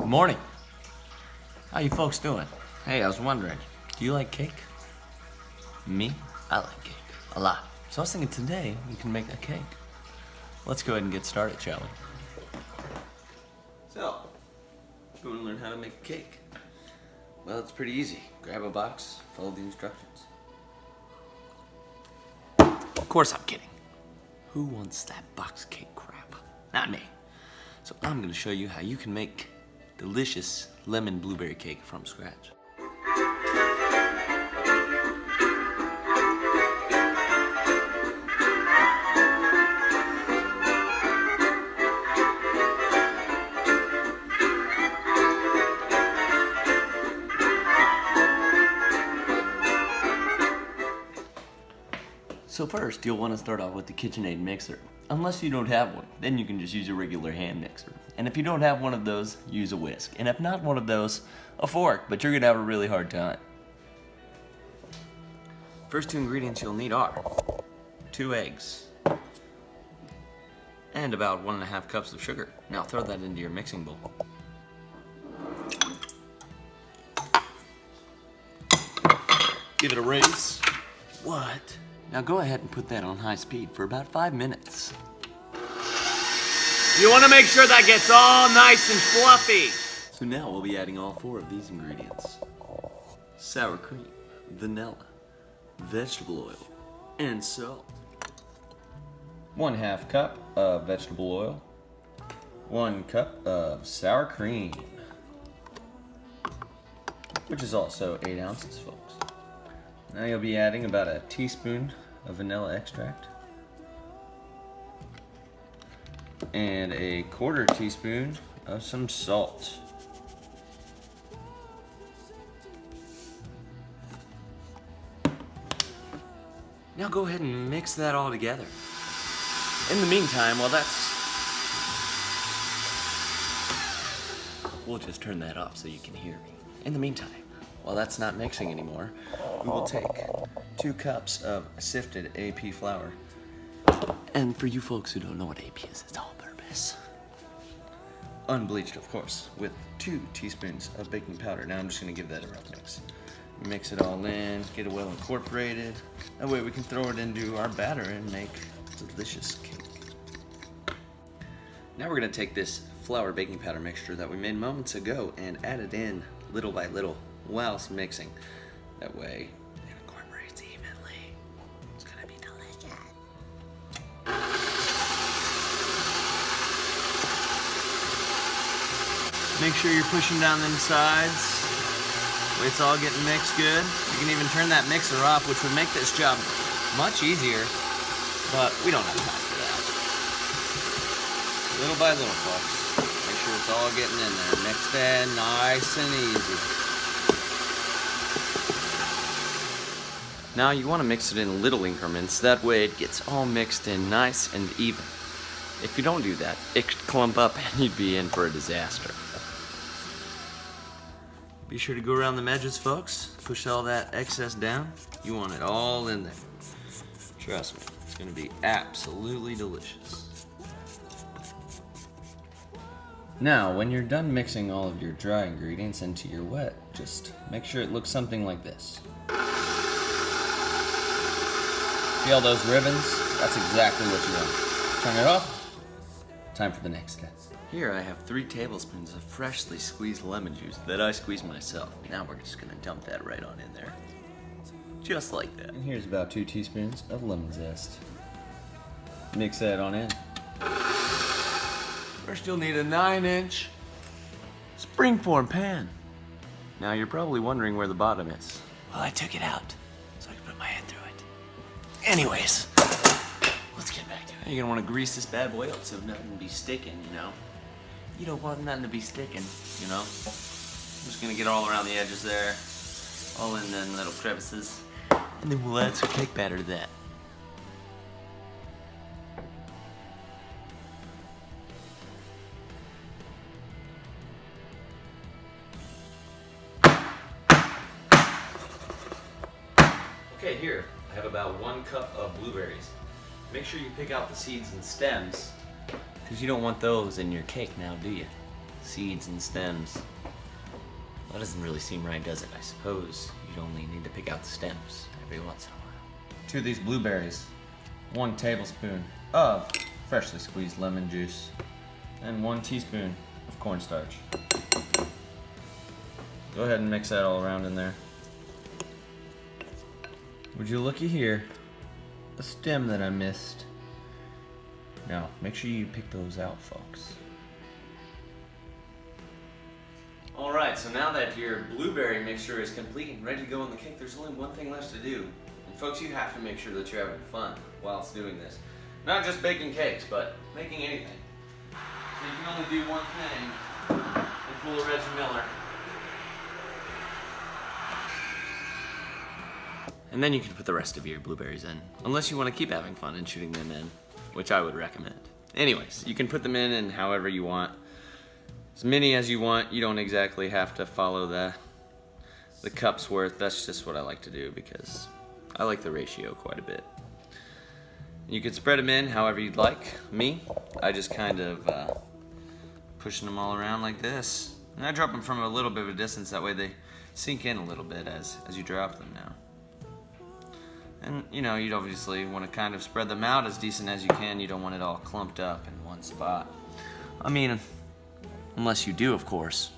Morning. How you folks doing? Hey, I was wondering, do you like cake? Me? I like cake. A lot. So I was thinking today we can make a cake. Let's go ahead and get started, shall we? So, you want to learn how to make a cake? Well, it's pretty easy. Grab a box, follow the instructions. Of course I'm kidding. Who wants that box cake crap? Not me. So I'm going to show you how you can make delicious lemon blueberry cake from scratch. So first, you'll want to start off with the KitchenAid mixer. Unless you don't have one, then you can just use a regular hand mixer. And if you don't have one of those, use a whisk. And if not one of those, a fork, but you're gonna have a really hard time. First two ingredients you'll need are 2 eggs and about 1.5 cups of sugar. Now throw that into your mixing bowl. Give it a raise. What? Now go ahead and put that on high speed for about 5 minutes. You want to make sure that gets all nice and fluffy. So now we'll be adding all 4 of these ingredients. Sour cream, vanilla, vegetable oil, and salt. 1/2 cup of vegetable oil. 1 cup of sour cream, which is also 8 ounces, folks. Now you'll be adding about a teaspoon of vanilla extract and a 1/4 teaspoon of some salt. Now go ahead and mix that all together. In the meantime, we'll just turn that off so you can hear me. In the meantime, while that's not mixing anymore, we will take 2 cups of sifted AP flour. And for you folks who don't know what AP is, it's all-purpose. Unbleached, of course, with 2 teaspoons of baking powder. Now I'm just gonna give that a rough mix. Mix it all in, get it well incorporated. That way we can throw it into our batter and make a delicious cake. Now we're gonna take this flour baking powder mixture that we made moments ago and add it in little by little whilst mixing. That way it incorporates evenly. It's gonna be delicious. Make sure you're pushing down them sides. It's all getting mixed good. You can even turn that mixer off, which would make this job much easier, but we don't have time for that. Little by little, folks. Make sure it's all getting in there, mixed in nice and easy. Now you want to mix it in little increments, that way it gets all mixed in nice and even. If you don't do that, it could clump up and you'd be in for a disaster. Be sure to go around the edges, folks. Push all that excess down. You want it all in there. Trust me, it's going to be absolutely delicious. Now, when you're done mixing all of your dry ingredients into your wet, just make sure it looks something like this. See all those ribbons? That's exactly what you want. Turn it off. Time for the next step. Here I have 3 tablespoons of freshly squeezed lemon juice that I squeezed myself. Now we're just gonna dump that right on in there. Just like that. And here's about 2 teaspoons of lemon zest. Mix that on in. First you'll need a 9-inch springform pan. Now you're probably wondering where the bottom is. Well, I took it out so I could put my head through it. Anyways, let's get back to it. You're gonna wanna grease this bad boy up so nothing will be sticking, you know? You don't want nothing to be sticking, you know? I'm just gonna get all around the edges there, all in them little crevices, and then we'll add some cake batter to that. Okay, here, I have about 1 cup of blueberries. Make sure you pick out the seeds and stems, because you don't want those in your cake now, do you? seeds and stems. That doesn't really seem right, does it? I suppose you'd only need to pick out the stems every once in a while. To these blueberries, 1 tablespoon of freshly squeezed lemon juice, and 1 teaspoon of cornstarch. Go ahead and mix that all around in there. Would you looky here, a stem that I missed. Now, make sure you pick those out, folks. Alright, so now that your blueberry mixture is complete and ready to go on the cake, there's only one thing left to do. And folks, you have to make sure that you're having fun whilst doing this. Not just baking cakes, but making anything. So you can only do one thing and pull a Reggie Miller. And then you can put the rest of your blueberries in. Unless you want to keep having fun and shooting them in, which I would recommend. Anyways, you can put them in however you want. As many as you want. You don't exactly have to follow the cup's worth. That's just what I like to do because I like the ratio quite a bit. You can spread them in however you'd like. Me, I just kind of pushing them all around like this. And I drop them from a little bit of a distance, that way they sink in a little bit as you drop them now. And you know, you'd obviously want to kind of spread them out as decent as you can. You don't want it all clumped up in one spot. I mean, unless you do, of course.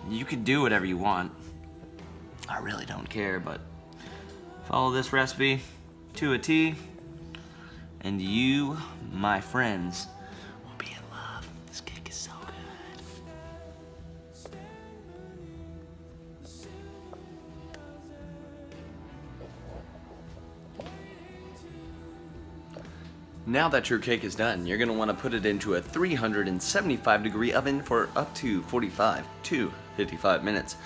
You can do whatever you want. I really don't care, but follow this recipe to a T, and you, my friends, will be in love. This cake is so good. Now that your cake is done, you're going to want to put it into a 375-degree oven for up to 45 to 55 minutes,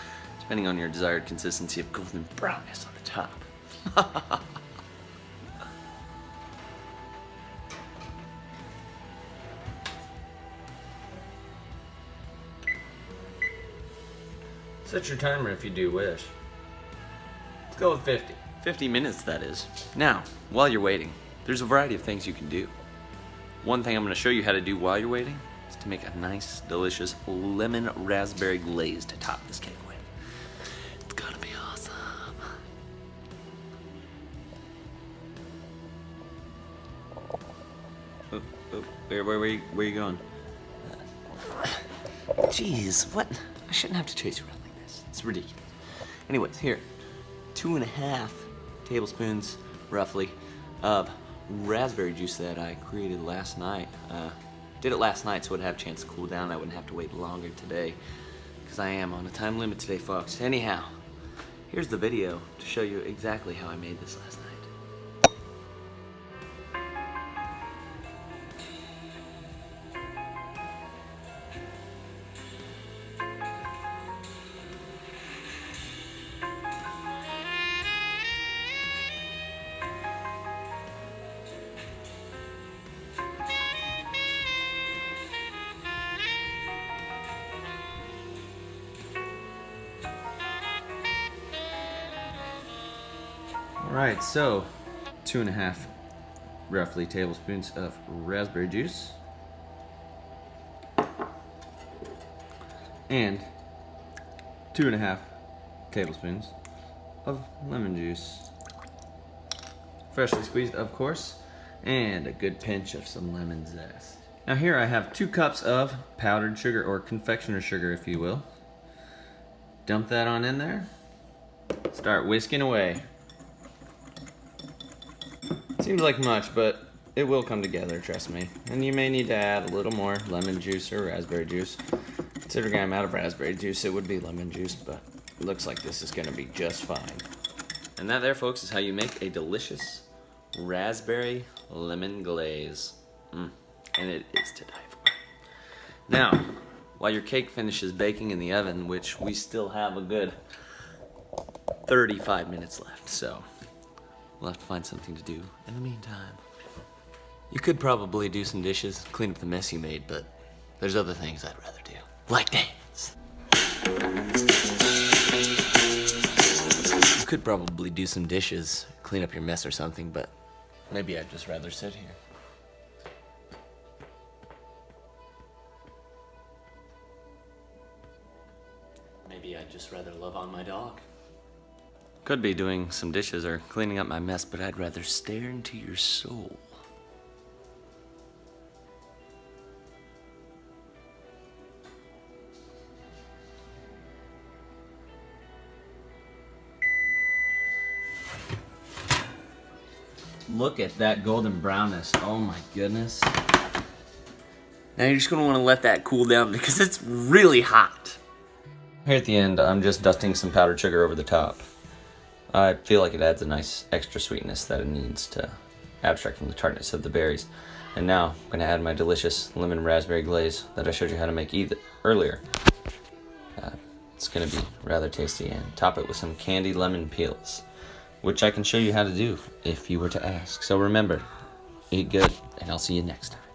depending on your desired consistency of golden brownness on the top. Set your timer if you do wish. Let's go with 50. 50 minutes, that is. Now, while you're waiting, there's a variety of things you can do. One thing I'm going to show you how to do while you're waiting is to make a nice, delicious lemon raspberry glaze to top this cake with. It's gonna be awesome. Where are you going? Jeez, what? I shouldn't have to chase you around like this. It's ridiculous. Anyways, here, 2.5 tablespoons, roughly, of raspberry juice that I created last night. Did it last night so it'd have a chance to cool down. I wouldn't have to wait longer today because I am on a time limit today, folks. Anyhow, here's the video to show you exactly how I made this last night. Alright, so 2.5 roughly tablespoons of raspberry juice and 2.5 tablespoons of lemon juice, freshly squeezed of course, and a good pinch of some lemon zest. Now here I have 2 cups of powdered sugar, or confectioner sugar if you will. Dump that on in there, start whisking away. Seems like much, but it will come together, trust me. And you may need to add a little more lemon juice or raspberry juice. Considering I'm out of raspberry juice, it would be lemon juice, but it looks like this is gonna be just fine. And that there, folks, is how you make a delicious raspberry lemon glaze. And it is to die for. Now, while your cake finishes baking in the oven, which we still have a good 35 minutes left, so we'll have to find something to do in the meantime. You could probably do some dishes, clean up the mess you made, but there's other things I'd rather do. Like dance. You could probably do some dishes, clean up your mess or something, but maybe I'd just rather sit here. maybe I'd just rather love on my dog. Could be doing some dishes or cleaning up my mess, but I'd rather stare into your soul. Look at that golden brownness. Oh my goodness. Now you're just gonna wanna let that cool down because it's really hot. Here at the end, I'm just dusting some powdered sugar over the top. I feel like it adds a nice extra sweetness that it needs to abstract from the tartness of the berries. And now I'm gonna add my delicious lemon raspberry glaze that I showed you how to make earlier. It's gonna be rather tasty, and top it with some candied lemon peels, which I can show you how to do if you were to ask. So remember, eat good, and I'll see you next time.